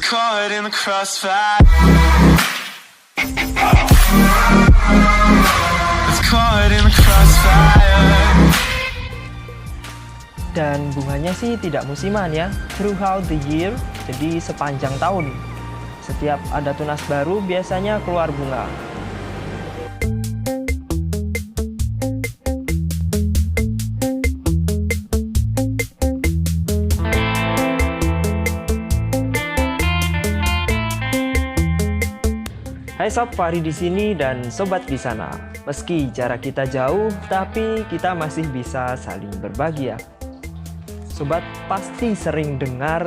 caught in the crossfire. It's caught in the crossfire. Dan bunganya sih tidak musiman ya, throughout the year, jadi sepanjang tahun. Setiap ada tunas baru biasanya keluar bunga. Hai Sob, Fahri di sini dan sobat di sana. Meski jarak kita jauh, tapi kita masih bisa saling berbagi ya. Sobat pasti sering dengar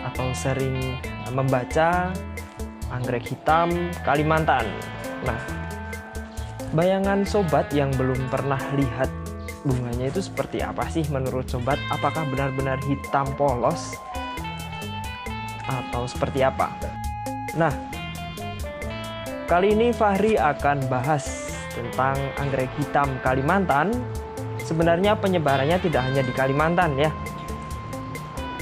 atau sering membaca anggrek hitam Kalimantan. Nah, bayangan sobat yang belum pernah lihat bunganya itu seperti apa sih menurut sobat? Apakah benar-benar hitam polos atau seperti apa? Nah, kali ini Fahri akan bahas tentang anggrek hitam Kalimantan. Sebenarnya penyebarannya tidak hanya di Kalimantan ya,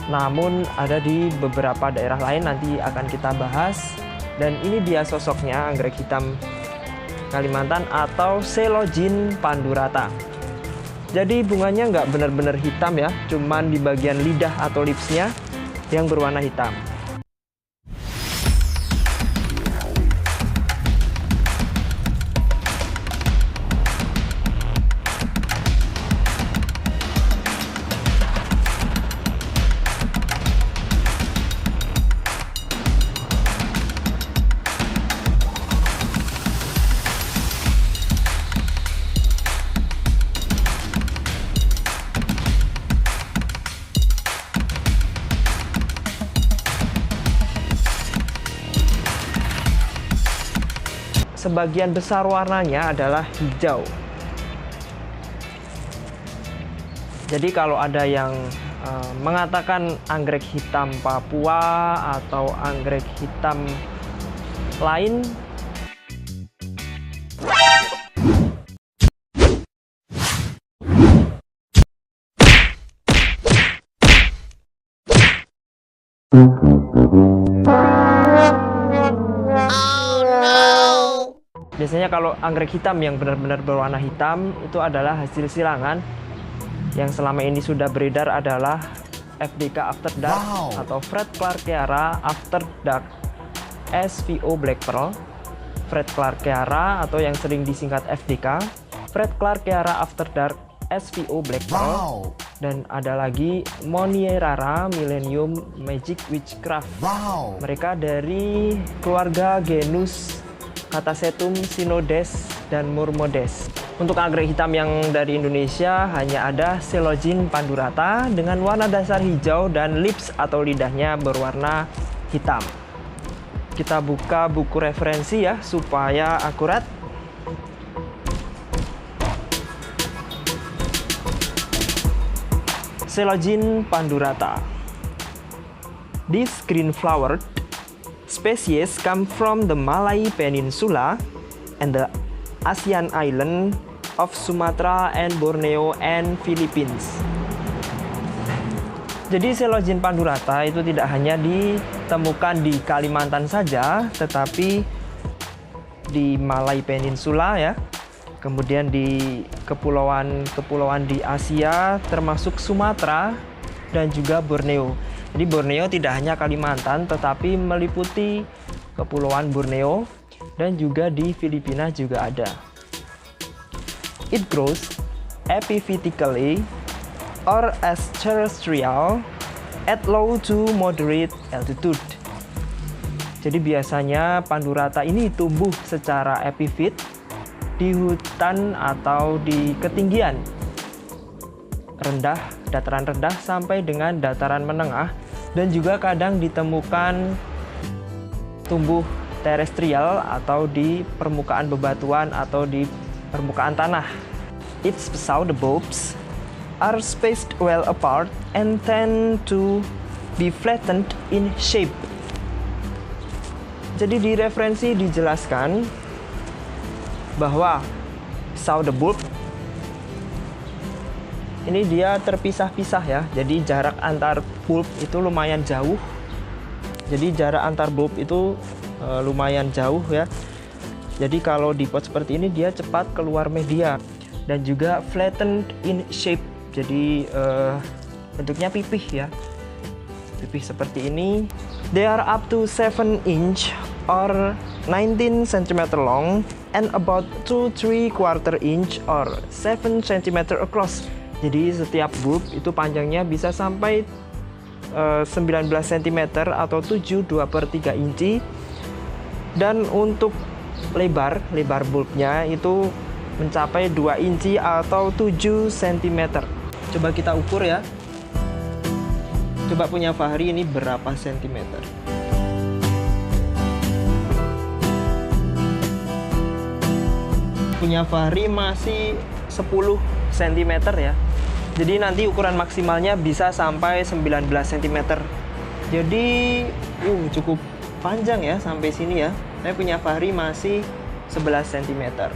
namun ada di beberapa daerah lain, nanti akan kita bahas. Dan ini dia sosoknya anggrek hitam Kalimantan atau Coelogin pandurata. Jadi bunganya nggak benar-benar hitam ya, cuman di bagian lidah atau lipsnya yang berwarna hitam. Sebagian besar warnanya adalah hijau. Jadi kalau ada yang mengatakan anggrek hitam Papua atau anggrek hitam lain, biasanya kalau anggrek hitam yang benar-benar berwarna hitam itu adalah hasil silangan. Yang selama ini sudah beredar adalah FDK After Dark atau Fred Clarkeara After Dark SVO Black Pearl, Fred Clarkeara atau yang sering disingkat FDK, Fred Clarkeara After Dark SVO Black Pearl, dan ada lagi Monierara Millennium Magic Witchcraft. Mereka dari keluarga genus Catasetum Synodes dan Murmodes. Untuk anggrek hitam yang dari Indonesia hanya ada Coelogin pandurata dengan warna dasar hijau dan lips atau lidahnya berwarna hitam. Kita buka buku referensi ya supaya akurat. Coelogin pandurata. This green-flowered species come from the Malay Peninsula and the ASEAN island of Sumatra and Borneo and Philippines. Jadi Coelogin pandurata itu tidak hanya ditemukan di Kalimantan saja, tetapi di Malay Peninsula ya. Kemudian di kepulauan di Asia termasuk Sumatera dan juga Borneo. Jadi Borneo tidak hanya Kalimantan tetapi meliputi kepulauan Borneo dan juga di Filipina juga ada. It grows epiphytically or as terrestrial at low to moderate altitude. Jadi biasanya pandurata ini tumbuh secara epifit di hutan atau di ketinggian rendah, dataran rendah sampai dengan dataran menengah, dan juga kadang ditemukan tumbuh terestrial atau di permukaan bebatuan atau di permukaan tanah. Its pseudobulbs are spaced well apart and tend to be flattened in shape. Jadi di referensi dijelaskan bahwa pseudobulb ini dia terpisah-pisah ya, jadi jarak antar bulb itu lumayan jauh Jadi jarak antar bulb itu lumayan jauh ya. Jadi kalau di pot seperti ini dia cepat keluar media. Dan juga flattened in shape. Jadi bentuknya pipih ya. Pipih seperti ini. They are up to 7 inch or 19 cm long and about 2¾ inch or 7 cm across. Jadi setiap bulb itu panjangnya bisa sampai 19 cm atau 7/2/3 inci. Dan untuk lebar bulbnya itu mencapai 2 inci atau 7 cm. Coba kita ukur ya. Coba punya Fahri ini berapa sentimeter? Punya Fahri masih 10 cm ya. Jadi nanti ukuran maksimalnya bisa sampai 19 cm. Jadi cukup panjang ya sampai sini ya. Saya punya Fahri masih 11 cm.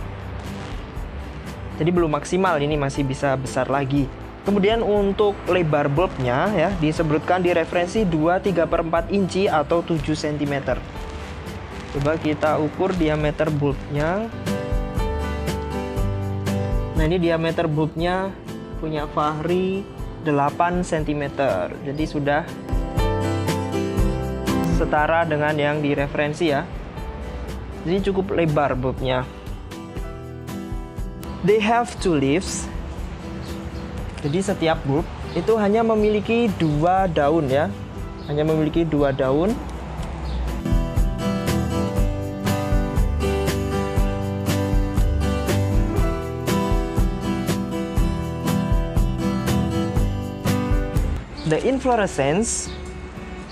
Jadi belum maksimal, ini masih bisa besar lagi. Kemudian untuk lebar bulbnya ya disebutkan di referensi 2/3/4 inci atau 7 cm. Coba kita ukur diameter bulbnya. Nah, ini diameter bulbnya punya Fahri 8 cm. Jadi sudah setara dengan yang di referensi ya. Jadi cukup lebar bulbnya. They have 2 leaves. Jadi setiap bulb itu hanya memiliki 2 daun ya. Hanya memiliki 2 daun. The inflorescence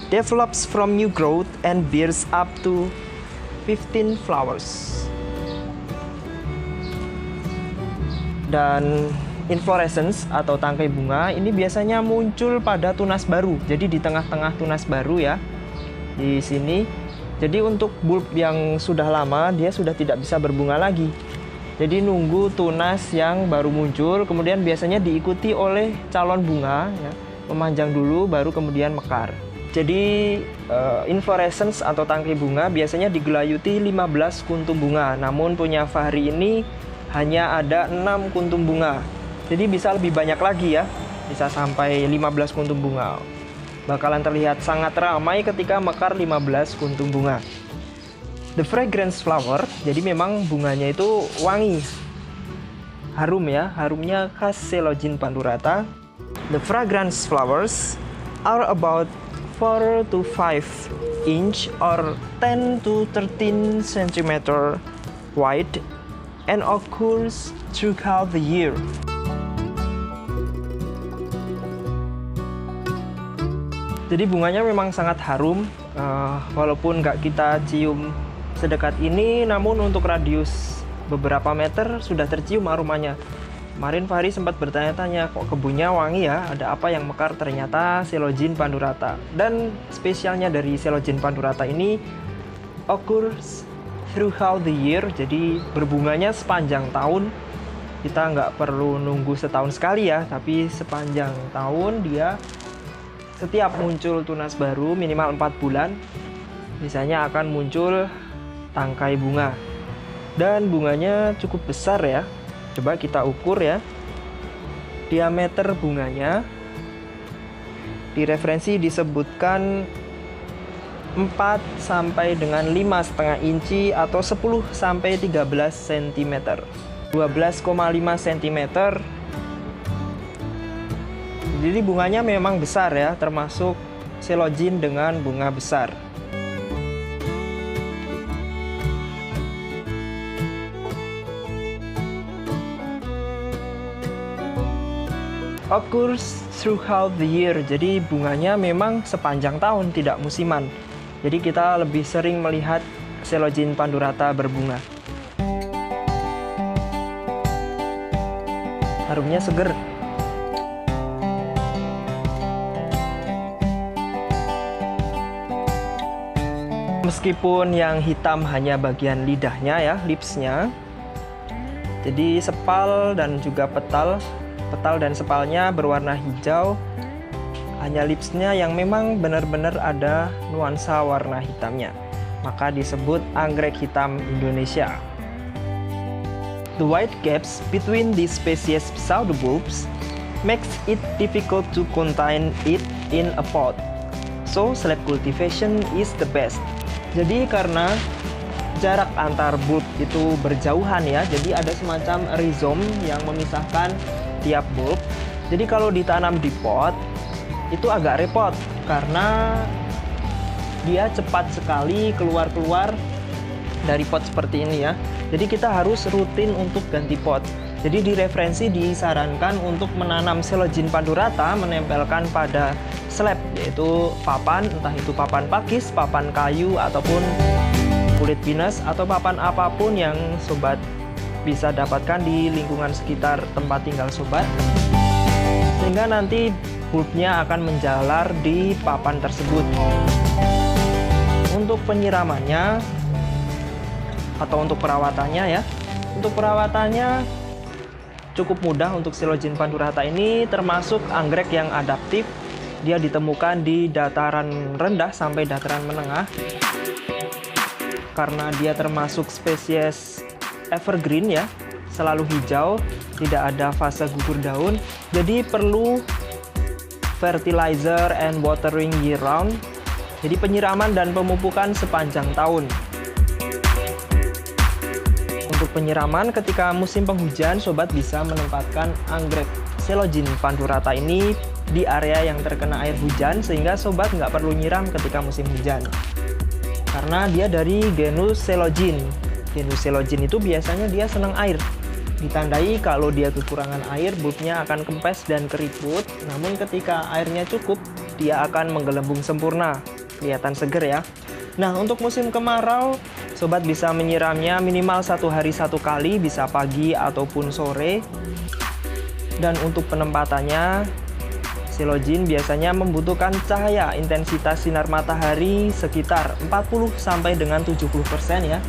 develops from new growth and bears up to 15 flowers. Dan inflorescence atau tangkai bunga ini biasanya muncul pada tunas baru. Jadi di tengah-tengah tunas baru ya. Di sini. Jadi untuk bulb yang sudah lama dia sudah tidak bisa berbunga lagi. Jadi nunggu tunas yang baru muncul, kemudian biasanya diikuti oleh calon bunga ya. Memanjang dulu baru kemudian mekar. Jadi inflorescence atau tangkai bunga biasanya digelayuti 15 kuntum bunga. Namun punya Fahri ini hanya ada 6 kuntum bunga. Jadi bisa lebih banyak lagi ya. Bisa sampai 15 kuntum bunga. Bakalan terlihat sangat ramai ketika mekar 15 kuntum bunga. The fragrance flower, jadi memang bunganya itu wangi. Harum ya, harumnya khas Coelogin pandurata. The fragrance flowers are about 4 to 5 inch or 10 to 13 cm wide and occurs throughout the year. Jadi bunganya memang sangat harum, walaupun nggak kita cium sedekat ini, namun untuk radius beberapa meter sudah tercium aromanya. Kemarin Fahri sempat bertanya-tanya, kok kebunnya wangi ya, ada apa yang mekar? Ternyata Coelogin pandurata. Dan spesialnya dari Coelogin pandurata ini occurs throughout the year, jadi berbunganya sepanjang tahun. Kita nggak perlu nunggu setahun sekali ya, tapi sepanjang tahun dia setiap muncul tunas baru minimal 4 bulan, misalnya akan muncul tangkai bunga. Dan bunganya cukup besar ya. Coba kita ukur ya. Diameter bunganya di referensi disebutkan 4 sampai dengan 5,5 inci atau 10 sampai 13 cm. 12,5 cm. Jadi bunganya memang besar ya, termasuk Coelogin dengan bunga besar. Occurs throughout the year, jadi bunganya memang sepanjang tahun, tidak musiman. Jadi kita lebih sering melihat Coelogin pandurata berbunga. Harumnya seger. Meskipun yang hitam hanya bagian lidahnya ya, lipsnya. Jadi sepal dan juga petal dan sepalnya berwarna hijau. hanya lipsnya yang memang benar-benar ada nuansa warna hitamnya. Maka disebut anggrek hitam Indonesia. The wide gaps between these species pseudobulbs makes it difficult to contain it in a pot. So slab cultivation is the best. Jadi karena jarak antar bulb itu berjauhan ya, jadi ada semacam rhizome yang memisahkan tiap bulb. Jadi kalau ditanam di pot itu agak repot karena dia cepat sekali keluar dari pot seperti ini ya. Jadi kita harus rutin untuk ganti pot. Jadi di referensi disarankan untuk menanam Coelogene pandurata menempelkan pada slab, yaitu papan, entah itu papan pakis, papan kayu, ataupun kulit pinus, atau papan apapun yang sobat bisa dapatkan di lingkungan sekitar tempat tinggal sobat, sehingga nanti bulbnya akan menjalar di papan tersebut. Untuk penyiramannya atau untuk perawatannya ya, untuk perawatannya cukup mudah untuk Coelogene pandurata ini, termasuk anggrek yang adaptif. Dia ditemukan di dataran rendah sampai dataran menengah. Karena dia termasuk spesies evergreen ya, selalu hijau, tidak ada fase gugur daun. Jadi perlu fertilizer and watering year round. Jadi penyiraman dan pemupukan sepanjang tahun. Untuk penyiraman ketika musim penghujan, sobat bisa menempatkan anggrek Coelogene pandurata ini di area yang terkena air hujan, sehingga sobat nggak perlu nyiram ketika musim hujan. Karena dia dari genus Coelogene. Genus Coelogene itu biasanya dia senang air. Ditandai kalau dia kekurangan air, bulbnya akan kempes dan keriput. Namun ketika airnya cukup, dia akan menggelembung sempurna. Kelihatan seger ya. Nah, untuk musim kemarau, sobat bisa menyiramnya minimal 1 hari 1 kali, bisa pagi ataupun sore. Dan untuk penempatannya, Coelogene biasanya membutuhkan cahaya intensitas sinar matahari sekitar 40 sampai dengan 70% ya.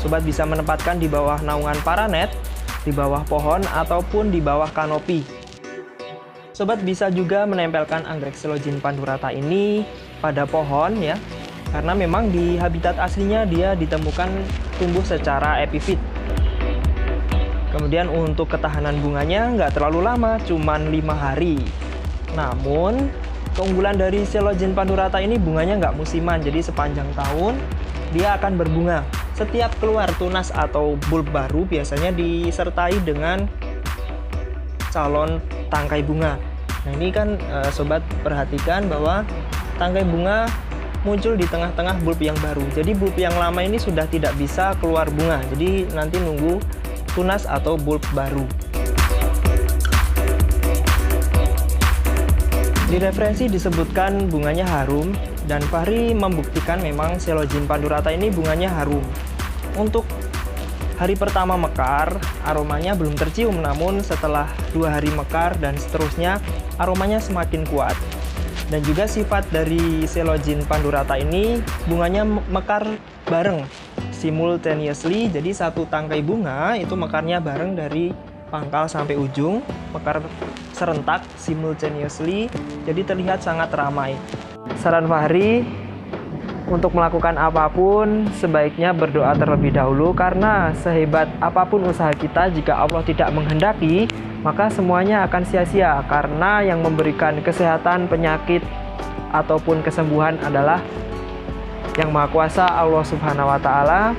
Sobat bisa menempatkan di bawah naungan paranet, di bawah pohon, ataupun di bawah kanopi. Sobat bisa juga menempelkan anggrek Coelogene pandurata ini pada pohon ya, karena memang di habitat aslinya dia ditemukan tumbuh secara epifit. Kemudian untuk ketahanan bunganya nggak terlalu lama, cuman 5 hari. Namun keunggulan dari Coelogene pandurata ini bunganya nggak musiman, jadi sepanjang tahun dia akan berbunga. Setiap keluar tunas atau bulb baru biasanya disertai dengan calon tangkai bunga. Nah ini kan sobat perhatikan bahwa tangkai bunga muncul di tengah-tengah bulb yang baru. Jadi bulb yang lama ini sudah tidak bisa keluar bunga, jadi nanti nunggu tunas atau bulb baru. Di referensi disebutkan bunganya harum, dan Fahri membuktikan memang Coelogene pandurata ini bunganya harum. Untuk hari pertama mekar, aromanya belum tercium, namun setelah 2 hari mekar dan seterusnya, aromanya semakin kuat. Dan juga sifat dari Coelogene pandurata ini, bunganya mekar bareng, simultaneously. Jadi satu tangkai bunga itu mekarnya bareng dari pangkal sampai ujung, mekar serentak simultaneously, jadi terlihat sangat ramai. Saran Fahri, untuk melakukan apapun sebaiknya berdoa terlebih dahulu, karena sehebat apapun usaha kita, jika Allah tidak menghendaki, maka semuanya akan sia-sia, karena yang memberikan kesehatan, penyakit ataupun kesembuhan adalah Yang Maha Kuasa, Allah Subhanahu wa Ta'ala.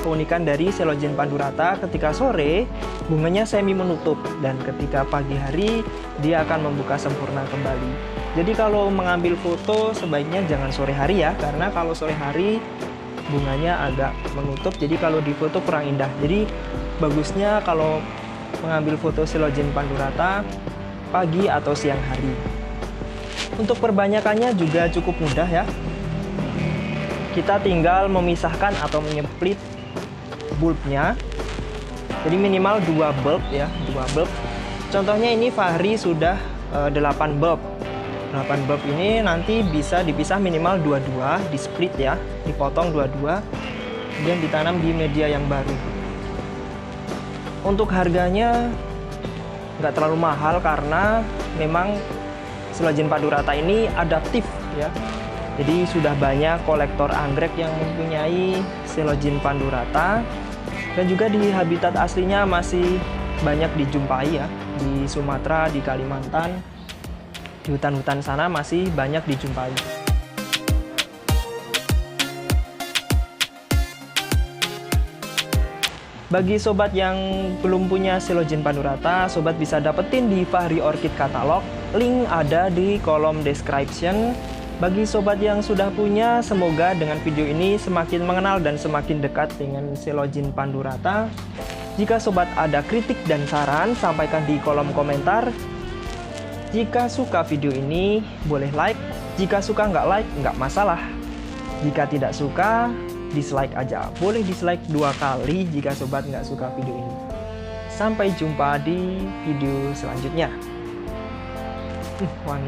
Keunikan dari Coelogene pandurata, ketika sore bunganya semi menutup, dan ketika pagi hari dia akan membuka sempurna kembali. Jadi kalau mengambil foto sebaiknya jangan sore hari ya, karena kalau sore hari bunganya agak menutup, jadi kalau di foto kurang indah. Jadi bagusnya kalau mengambil foto Coelogene pandurata pagi atau siang hari. Untuk perbanyakannya juga cukup mudah ya. Kita tinggal memisahkan atau menyemplit bulbnya. Jadi minimal 2 bulb ya, 2 bulb. Contohnya ini Fahri sudah 8 bulb. 8 bulb ini nanti bisa dipisah minimal 2-2, di split ya, dipotong 2-2, kemudian ditanam di media yang baru. Untuk harganya nggak terlalu mahal, karena memang Silogin padu rata ini adaptif ya. Jadi sudah banyak kolektor anggrek yang mempunyai Silogin padu rata, dan juga di habitat aslinya masih banyak dijumpai ya. Di Sumatera, di Kalimantan, di hutan-hutan sana masih banyak dijumpai. Bagi sobat yang belum punya Silogin padu rata, sobat bisa dapetin di Fahri Orchid Katalog. Link ada di kolom description. Bagi sobat yang sudah punya, semoga dengan video ini semakin mengenal dan semakin dekat dengan Silogin padu rata. Jika sobat ada kritik dan saran, sampaikan di kolom komentar. Jika suka video ini, boleh like. Jika suka nggak like, nggak masalah. Jika tidak suka, dislike aja. Boleh dislike 2 kali jika sobat nggak suka video ini. Sampai jumpa di video selanjutnya. Wangi.